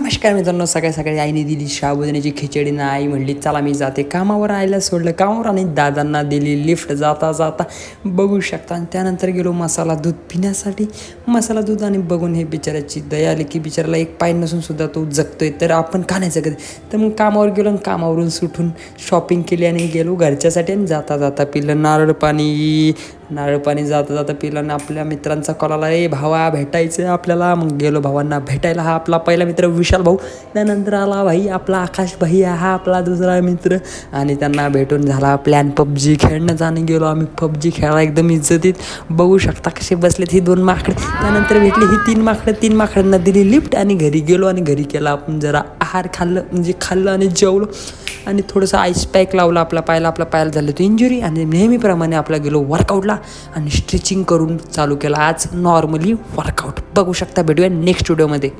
नमस्कार मित्रांनो, सकाळी सकाळी आईने दिली साबुदाण्याची खिचडी ना. आई म्हणली चला मी जाते कामावर. आईला सोडलं कामावर आणि दादांना दिली लिफ्ट. जाता जाता बघू शकता. आणि त्यानंतर गेलो मसाला दूध पिण्यासाठी. मसाला दूध आणि बघून हे बिचाऱ्याची दया आली की बिचाराला एक पाय नसून सुद्धा तो जगतोय, तर आपण का नाही जगत. तर मग कामावर गेलो आणि कामावरून सुटून शॉपिंग केली आणि गेलो घरच्यासाठी. आणि जाता जाता पिलं नारळ पाणी जाता जाता पिलं. आणि आपल्या मित्रांचा कॉल आला, ए भावा भेटायचं आपल्याला. मग गेलो भावांना भेटायला. हा आपला पहिला मित्र विशाल भाऊ. त्यानंतर आला भाई आपला आकाश भाई, हा आपला दुसरा मित्र. आणि त्यांना भेटून झाला प्लॅन पबजी खेळण्याचा. आणि गेलो आम्ही पबजी खेळायला एकदम इज्जतीत. बघू शकता कसे बसलेत ही 2 माकडे. त्यानंतर भेटली ही 3 माकडांना दिली लिफ्ट. आणि घरी गेलो आणि घरी केला आपण जरा आहार. खाल्लं आणि जेवलो. आणि थोडंसं आईस पॅक लावला आपल्या पायाला झालं तो इंजुरी. आणि नेहमीप्रमाणे आपला गेलो वर्कआउटला आणि स्ट्रेचिंग करून चालू केला आज नॉर्मली वर्कआउट. बघू शकता. भेटूया नेक्स्ट व्हिडिओमध्ये.